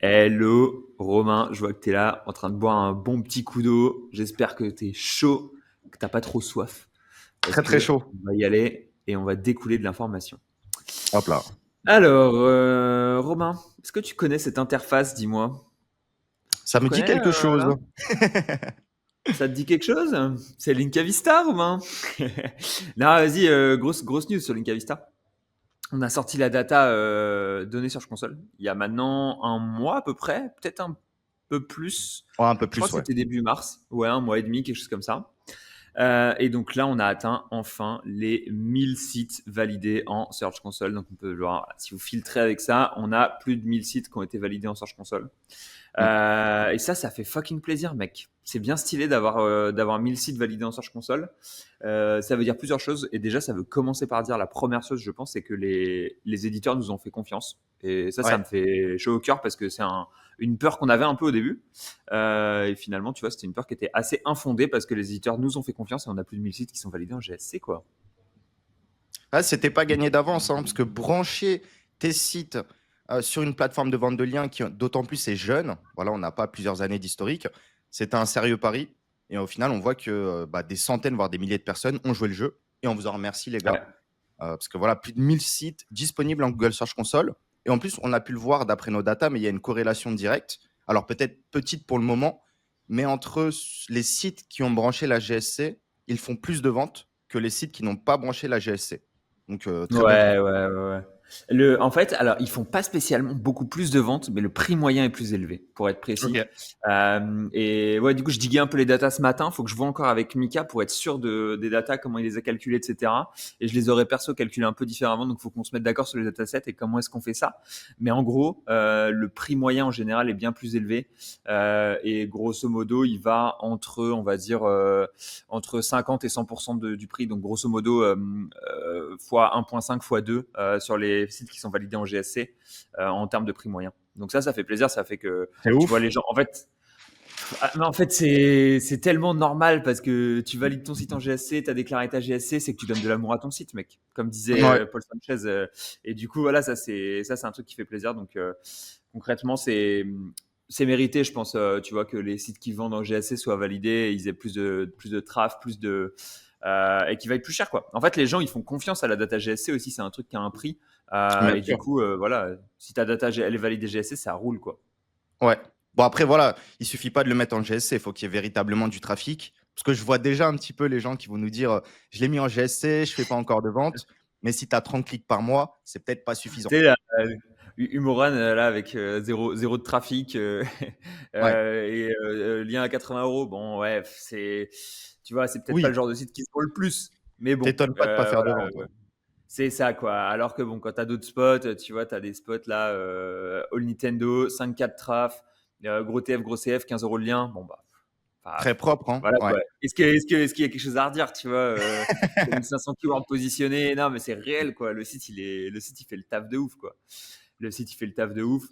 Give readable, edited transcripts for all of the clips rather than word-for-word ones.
Hello Romain, je vois que tu es là en train de boire un bon petit coup d'eau. J'espère que tu es chaud, que t'as pas trop soif, parce Très très que chaud. on va y aller et on va découler de l'information. Hop là. Alors, Romain, est-ce que tu connais cette interface, dis-moi? Ça Tu me dit connais quelque chose. là? Ça te dit quelque chose? C'est Linka Vista, Romain? Non, vas-y, grosse news sur Linka Vista. On a sorti la data donnée Search Console il y a maintenant un mois à peu près, peut-être un peu plus. Ouais, un peu Je crois plus, que ouais. c'était début mars, ouais, un mois et demi, quelque chose comme ça. Et donc là, on a atteint enfin les 1000 sites validés en Search Console. Donc on peut voir, si vous filtrez avec ça, on a plus de 1000 sites qui ont été validés en Search Console. Mm. Et ça fait fucking plaisir, mec. C'est bien stylé d'avoir 1000 sites validés en Search Console. Ça veut dire plusieurs choses. Et déjà, ça veut commencer par dire la première chose, je pense, c'est que les éditeurs nous ont fait confiance. Et ça Ouais. me fait chaud au cœur parce que c'est une peur qu'on avait un peu au début. Et finalement, tu vois, c'était une peur qui était assez infondée parce que les éditeurs nous ont fait confiance et on a plus de 1000 sites qui sont validés en GSC, quoi. Ah, c'était pas gagné d'avance, hein, parce que brancher tes sites sur une plateforme de vente de liens qui, d'autant plus, est jeune, voilà, on n'a pas plusieurs années d'historique, c'était un sérieux pari. Et au final, on voit que bah, des centaines, voire des milliers de personnes ont joué le jeu. Et on vous en remercie, les gars. Ouais. Parce que voilà, plus de 1000 sites disponibles en Google Search Console. Et en plus, on a pu le voir d'après nos datas, mais il y a une corrélation directe. Alors peut-être petite pour le moment, mais entre les sites qui ont branché la GSC, ils font plus de ventes que les sites qui n'ont pas branché la GSC. Donc très bon point. Ouais. En fait, alors, ils font pas spécialement beaucoup plus de ventes, mais le prix moyen est plus élevé, pour être précis. Ok. Et ouais, du coup, je diguais un peu les datas ce matin. Faut que je vois encore avec Mika pour être sûr des datas, comment il les a calculées, etc. Et je les aurais perso calculés un peu différemment. Donc, faut qu'on se mette d'accord sur les datasets et comment est-ce qu'on fait ça. Mais en gros, le prix moyen en général est bien plus élevé. Et grosso modo, il va on va dire, entre 50 et 100% du prix. Donc, grosso modo, fois 1.5 fois 2 sur les sites qui sont validés en GSC en termes de prix moyen. Donc ça fait plaisir, ça fait que C'est tu vois ouf. les gens. En fait, c'est tellement normal parce que tu valides ton site en GSC, tu as déclaré ta GSC, c'est que tu donnes de l'amour à ton site, mec. Comme disait Ouais. Paul Sanchez. Et du coup, voilà, ça c'est un truc qui fait plaisir. Donc concrètement, c'est mérité, je pense. Tu vois que les sites qui vendent en GSC soient validés, ils aient plus de traf, et qui vaillent plus cher, quoi. En fait, les gens ils font confiance à la data GSC aussi, c'est un truc qui a un prix. Bien Et du sûr. coup, voilà, si ta data elle est validée GSC, ça roule, quoi. Ouais. Bon, après, voilà, il suffit pas de le mettre en GSC, il faut qu'il y ait véritablement du trafic. Parce que je vois déjà un petit peu les gens qui vont nous dire je l'ai mis en GSC, je fais pas encore de vente. Mais si tu as 30 clics par mois, c'est peut-être pas suffisant. Tu sais, Humoran, là, avec zéro de trafic Ouais. et lien à 80 euros. Bon, ouais, tu vois, c'est peut-être pas le Oui, genre de site qui se vend le plus. Mais bon, t'étonnes pas de pas faire de voilà, vente. Ouais. c'est ça, quoi. Alors que bon, quand tu as d'autres spots, tu vois, tu as des spots là, All Nintendo, 5-4 traf, gros TF, gros CF, 15 euros le lien. Bon, bah, enfin, Très propre, hein. voilà, Ouais. quoi. Est-ce qu'il y a quelque chose à redire, tu vois 1500 keywords positionnés. Non, mais c'est réel, quoi. Le site, il fait le taf de ouf, quoi. Le site, il fait le taf de ouf.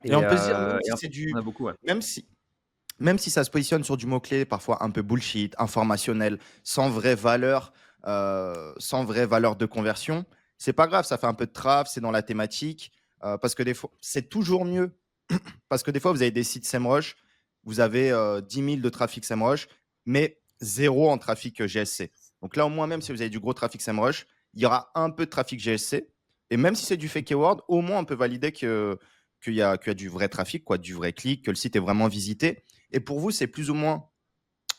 Et Et, on peut se dire, même et si en c'est fait, on du. a beaucoup, ouais. Même si, même si ça se positionne sur du mot-clé, parfois un peu bullshit, informationnel, sans vraie valeur de conversion, c'est pas grave, ça fait un peu de traf, c'est dans la thématique. Parce que des fois, c'est toujours mieux. Parce que des fois, vous avez des sites SEMrush, vous avez 10 000 de trafic SEMrush, mais zéro en trafic GSC. Donc là, au moins, même si vous avez du gros trafic SEMrush, il y aura un peu de trafic GSC. Et même si c'est du fake keyword, au moins, on peut valider qu'il y a du vrai trafic, quoi, du vrai clic, que le site est vraiment visité. Et pour vous, c'est plus ou moins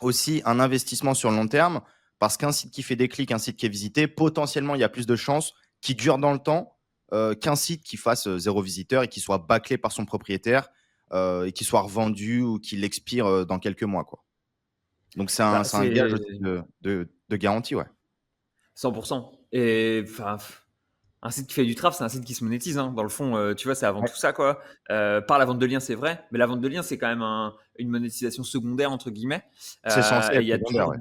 aussi un investissement sur le long terme, parce qu'un site qui fait des clics, un site qui est visité, potentiellement, il y a plus de chances qu'il dure dans le temps qu'un site qui fasse zéro visiteur et qui soit bâclé par son propriétaire et qui soit revendu ou qu'il expire dans quelques mois, quoi. Donc, c'est Bah, un gage c'est aussi de garantie, ouais. 100%. Et enfin, un site qui fait du traf, c'est un site qui se monétise, hein. Dans le fond, tu vois, c'est avant Ouais. tout ça, quoi. Par la vente de liens, c'est vrai, mais la vente de liens, c'est quand même une monétisation secondaire entre guillemets. C'est censé Et être secondaire, ouais.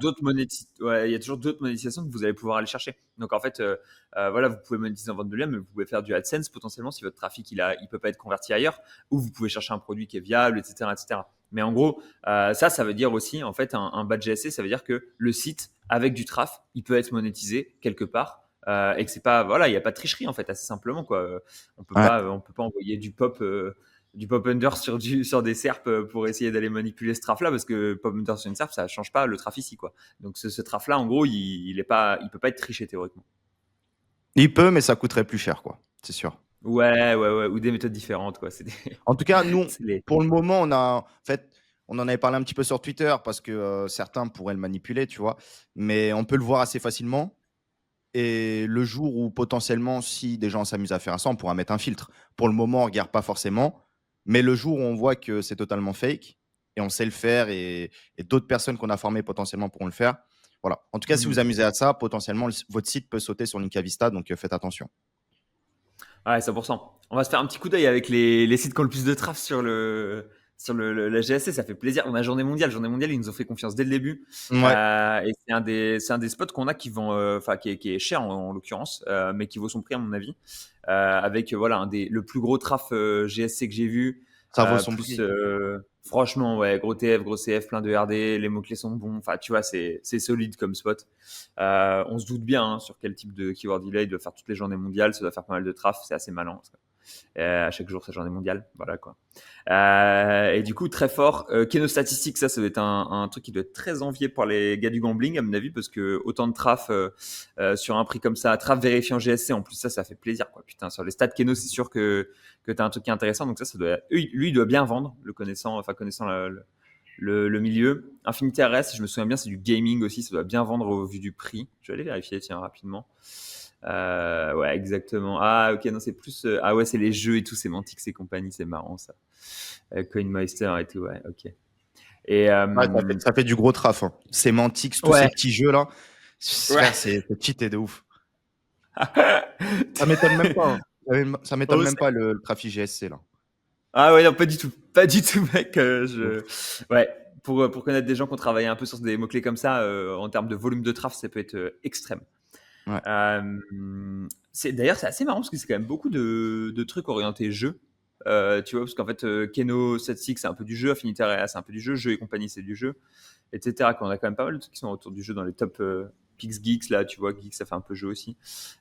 il y a toujours d'autres monétisations que vous allez pouvoir aller chercher. Donc en fait, voilà, vous pouvez monétiser en vente de liens, mais vous pouvez faire du AdSense potentiellement si votre trafic il peut pas être converti ailleurs, ou vous pouvez chercher un produit qui est viable, etc., etc. Mais en gros, ça veut dire aussi, en fait, un badge GSC, ça veut dire que le site avec du traf, il peut être monétisé quelque part. Et que c'est pas, voilà, il y a pas de tricherie en fait, assez simplement, quoi. On peut Ouais. pas on peut pas envoyer du pop du pop under sur des SERP pour essayer d'aller manipuler ce traf là, parce que pop under sur une SERP ça change pas le traf ici quoi. Donc ce traf là en gros il peut pas être triché théoriquement. Il peut, mais ça coûterait plus cher, quoi. C'est sûr. Ouais, ou des méthodes différentes quoi. En tout cas, nous, C'est les... pour le moment, en fait, on en avait parlé un petit peu sur Twitter parce que certains pourraient le manipuler, tu vois. Mais on peut le voir assez facilement. Et le jour où potentiellement, si des gens s'amusent à faire ça, on pourra mettre un filtre. Pour le moment, on regarde pas forcément. Mais le jour où on voit que c'est totalement fake et on sait le faire et d'autres personnes qu'on a formées potentiellement pourront le faire. Voilà. En tout cas, si vous Mhm. amusez à ça, potentiellement, votre site peut sauter sur Linka Vista. Donc, faites attention. Ouais, 100%. On va se faire un petit coup d'œil avec les sites qui ont le plus de traf la GSC. Ça fait plaisir. On a Journée Mondiale. Journée Mondiale, ils nous ont fait confiance dès le début. Ouais, Et c'est un des spots qu'on a qui vend, enfin, qui est cher en l'occurrence, mais qui vaut son prix à mon avis. Avec, voilà, le plus gros traf GSC que j'ai vu. ça vaut son Plus, prix. franchement, ouais, gros TF, gros CF, plein de RD. Les mots-clés sont bons. Enfin, tu vois, c'est solide comme spot. On se doute bien hein, sur quel type de keyword il doit faire toutes les journées mondiales, ça doit faire pas mal de traf, c'est assez malin. À chaque jour, sa journée mondiale, voilà quoi. Et du coup, très fort. Keno Statistics, ça doit être un truc qui doit être très envié par les gars du gambling, à mon avis, parce que autant de traf sur un prix comme ça, traf vérifiant GSC, en plus, ça fait plaisir quoi. Putain, sur les stats Keno, c'est sûr que tu as un truc qui est intéressant, donc ça doit. Lui, il doit bien vendre, connaissant le milieu. Infinity RS, je me souviens bien, c'est du gaming aussi, ça doit bien vendre au vu du prix. Je vais aller vérifier, tiens, rapidement. Ouais, exactement. Ah, ok, non, c'est plus. Ah, ouais, c'est les jeux et tout, sémantiques et compagnie, c'est marrant ça. Coinmeister et tout, ouais, ok. Et Ouais, ça fait du gros traf. Hein. Semantics, tous ces ouais, petits jeux-là. ouais. Frère, c'est cheaté de ouf. Ça m'étonne même pas. Hein. Ça m'étonne Oh, même pas le trafic GSC là. ah ouais, non, pas du tout, mec. Ouais, pour connaître des gens qui ont travaillé un peu sur des mots-clés comme ça, en termes de volume de traf, ça peut être extrême. Ouais. D'ailleurs, c'est assez marrant parce que c'est quand même beaucoup de trucs orientés jeu. Tu vois, parce qu'en fait, Keno 76, c'est un peu du jeu, Affinity Area, c'est un peu du jeu, Jeux et compagnie, c'est du jeu, etc. On a quand même pas mal de trucs qui sont autour du jeu dans les top Pix Geeks, là, tu vois, Geeks, ça fait un peu jeu aussi.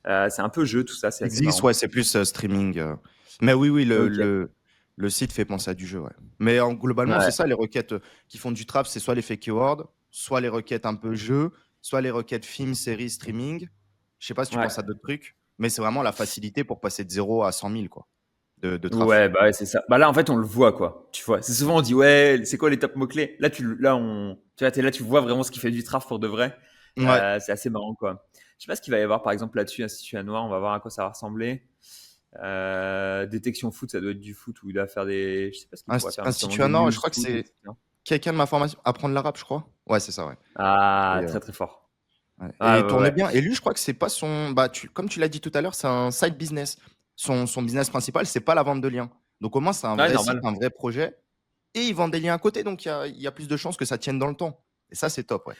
C'est un peu jeu, tout ça, c'est assez Exist, marrant. ouais, c'est plus streaming. Mais oui, Ok. le site fait penser à du jeu, ouais. Mais globalement, c'est Ouais. ça, les requêtes qui font du trap, c'est soit les fake keywords, soit les requêtes un peu jeu, soit les requêtes film, série, streaming. Je sais pas si tu Ouais. penses à d'autres trucs, mais c'est vraiment la facilité pour passer de 0 à 100 000, quoi, de traf. Ouais, bah ouais, c'est ça. Bah là, en fait, on le voit, quoi. Tu vois, c'est souvent on dit ouais, c'est quoi les top mots-clés? Tu vois, t'es là, tu vois vraiment ce qui fait du traf pour de vrai. Ouais. C'est assez marrant, quoi. Je sais pas ce qu'il va y avoir, par exemple, là-dessus, Institut à Noir, on va voir à quoi ça va ressembler. Détection foot, ça doit être du foot où il va faire des. Je sais pas ce qu'il pourrait faire, notamment Institut des Nord, news je crois que foot, c'est etc. quelqu'un de ma formation, apprendre l'arabe, je crois. Ouais, c'est ça, ouais. Ah, Et, très très fort. ouais. Et Ah, il ouais, tournait ouais. bien. Et lui, je crois que c'est pas son. Bah, comme tu l'as dit tout à l'heure, c'est un side business. Son business principal, c'est pas la vente de liens. Donc au moins, c'est un Ouais, vrai site, normal. un vrai projet. Et il vend des liens à côté, donc il y a plus de chances que ça tienne dans le temps. Et ça, c'est top, ouais.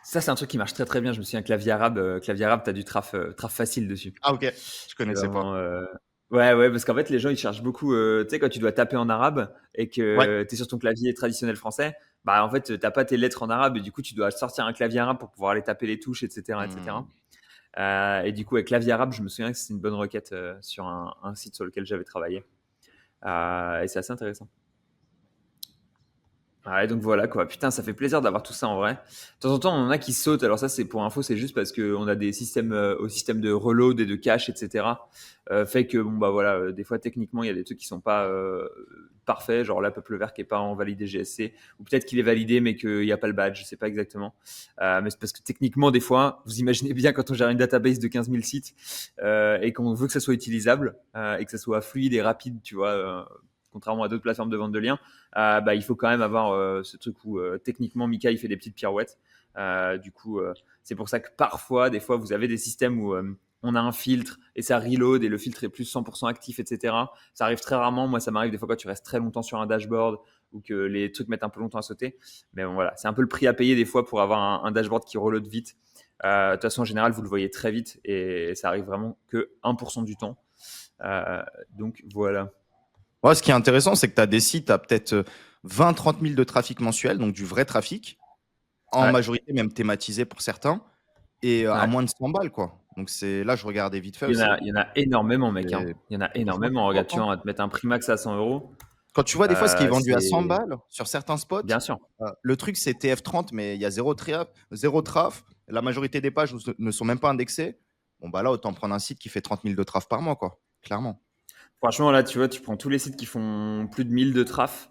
Ça, c'est un truc qui marche très très bien. Je me souviens, clavier arabe, t'as du traf facile dessus. Ah, ok. Je C'est connaissais pas. vraiment, ouais, ouais, parce qu'en fait, les gens, ils cherchent beaucoup, tu sais, quand tu dois taper en arabe et Ouais. que tu es sur ton clavier traditionnel français, bah, en fait, t'as pas tes lettres en arabe et du coup, tu dois sortir un clavier arabe pour pouvoir aller taper les touches, etc., etc. Hmm. Et du coup, avec clavier arabe, je me souviens que c'est une bonne requête sur un site sur lequel j'avais travaillé. Et c'est assez intéressant. Ouais, donc voilà quoi. Putain, ça fait plaisir d'avoir tout ça en vrai. De temps en temps, on en a qui sautent. Alors ça, c'est pour info, c'est juste parce qu'on a des systèmes au système de reload et de cache, etc. Fait que bon bah voilà, des fois techniquement, il y a des trucs qui sont pas parfaits. Genre là, Peuple Vert qui est pas en validé GSC, ou peut-être qu'il est validé mais qu'il n'y a pas le badge. Je sais pas exactement. Mais c'est parce que techniquement, des fois, vous imaginez bien quand on gère une database de 15 000 sites et qu'on veut que ça soit utilisable et que ça soit fluide et rapide, tu vois. Contrairement à d'autres plateformes de vente de liens, bah, il faut quand même avoir ce truc où techniquement Mika il fait des petites pirouettes. Du coup, c'est pour ça que parfois, des fois, vous avez des systèmes où on a un filtre et ça reload et le filtre est plus 100% actif, etc. Ça arrive très rarement. Moi, ça m'arrive des fois quand tu restes très longtemps sur un dashboard ou que les trucs mettent un peu longtemps à sauter. Mais bon, voilà, c'est un peu le prix à payer des fois pour avoir un dashboard qui reload vite. De toute façon, en général, vous le voyez très vite et ça arrive vraiment que 1% du temps. Donc voilà. Ouais, ce qui est intéressant, c'est que tu as des sites à peut-être 20-30 000 de trafic mensuel, donc du vrai trafic, en Ouais, majorité même thématisé pour certains, et à ouais. moins de 100 balles, quoi. Donc là, je regardais vite fait aussi. Il y en a énormément, mec. Hein. Et Il y en a franchement, énormément. c'est Regarde, top, tu hein. vois, on va te mettre un Primax à 100 euros. Quand tu vois des fois ce qui est vendu à 100 C'est balles sur certains spots, bien sûr. le truc c'est TF30, mais il y a zéro traf. La majorité des pages ne sont même pas indexées. Bon, bah là, autant prendre un site qui fait 30 000 de traf par mois, quoi. Clairement. Franchement, là, tu vois, tu prends tous les sites qui font plus de 1000 de traf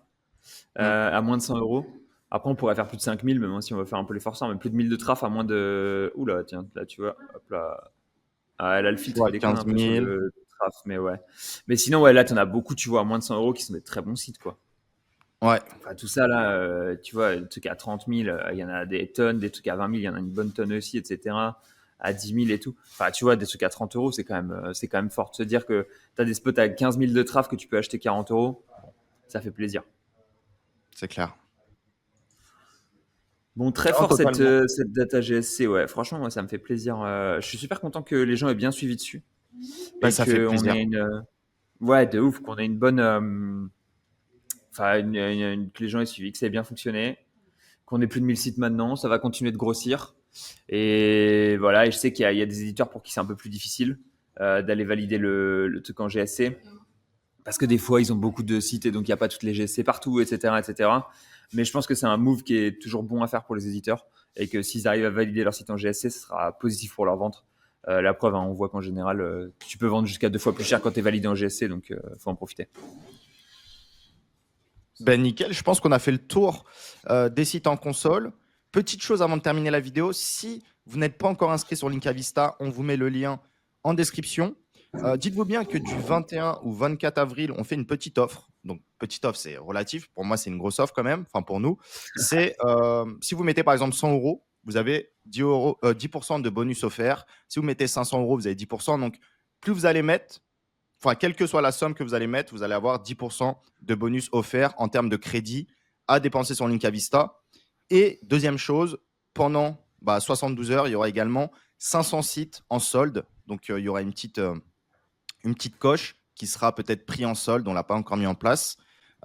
Mm. à moins de 100 euros. Après, on pourrait faire plus de 5000, mais moi, si on veut faire un peu les forçants, mais plus de 1000 de traf à moins de. Oula, tiens, là, tu vois, hop là. Ah, là, le Tu filtre, vois, il déconne 15 un peu sur 000. le traf, mais ouais. Mais sinon, ouais, là, t'en as beaucoup, tu vois, à moins de 100 euros qui sont des très bons sites, quoi. Ouais, Enfin, tout ça, là, tu vois, des trucs à 30 000, il y en a des tonnes, des trucs à 20 000, il y en a une bonne tonne aussi, etc. À 10 000 et tout. Enfin, tu vois, des trucs à 30 euros, c'est quand même fort de se dire que tu as des spots à 15 000 de traf que tu peux acheter 40 euros. Ça fait plaisir. c'est clair. Bon, très Non, fort totalement. cette data GSC, ouais. Franchement, moi, ça me fait plaisir. Je suis super content que les gens aient bien suivi dessus Bah, et ça fait qu'on plaisir. ait une. Ouais, de ouf, qu'on ait une bonne. Enfin, que les gens aient suivi, que ça ait bien fonctionné, qu'on ait plus de 1000 sites maintenant, ça va continuer de grossir. Et voilà, et je sais qu'il y a des éditeurs pour qui c'est un peu plus difficile d'aller valider le truc en GSC. Parce que des fois, ils ont beaucoup de sites et donc il n'y a pas toutes les GSC partout, etc., etc. Mais je pense que c'est un move qui est toujours bon à faire pour les éditeurs et que s'ils arrivent à valider leur site en GSC, ce sera positif pour leur vente. La preuve, hein, on voit qu'en général, tu peux vendre jusqu'à 2 fois plus cher quand tu es validé en GSC, donc faut en profiter. Ben nickel, je pense qu'on a fait le tour des sites en console. Petite chose avant de terminer la vidéo, si vous n'êtes pas encore inscrit sur Linkavista, on vous met le lien en description. Dites-vous bien que du 21 au 24 avril, on fait une petite offre. Donc, petite offre, c'est relatif. Pour moi, c'est une grosse offre quand même. Enfin, pour nous, c'est si vous mettez par exemple 100 euros, vous avez 10% de bonus offert. Si vous mettez 500 euros, vous avez 10%. Donc, plus vous allez mettre, enfin, quelle que soit la somme que vous allez mettre, vous allez avoir 10% de bonus offert en termes de crédit à dépenser sur Linkavista. Et deuxième chose, pendant 72 heures, il y aura également 500 sites en solde. Donc, il y aura une petite coche qui sera peut-être pris en solde. On ne l'a pas encore mis en place.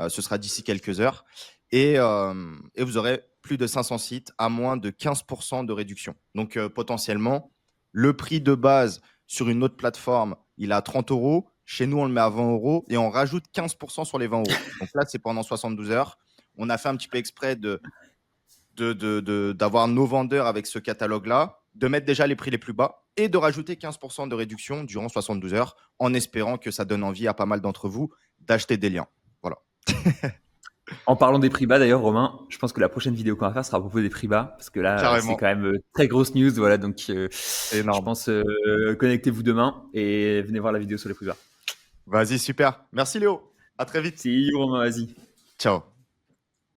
Ce sera d'ici quelques heures. Et vous aurez plus de 500 sites à moins de 15% de réduction. Donc, potentiellement, le prix de base sur une autre plateforme, il est à 30 euros. Chez nous, on le met à 20 euros et on rajoute 15% sur les 20 euros. Donc là, c'est pendant 72 heures. On a fait un petit peu exprès d'avoir nos vendeurs avec ce catalogue-là, de mettre déjà les prix les plus bas et de rajouter 15% de réduction durant 72 heures en espérant que ça donne envie à pas mal d'entre vous d'acheter des liens. Voilà. En parlant des prix bas d'ailleurs, Romain, je pense que la prochaine vidéo qu'on va faire sera à propos des prix bas, parce que là, c'est Carrément. quand même très grosse news, voilà, donc je Énorme. pense connectez-vous demain et venez voir la vidéo sur les prix bas. Vas-y, super. Merci Léo. À très vite. See you, Romain, vas-y. Ciao.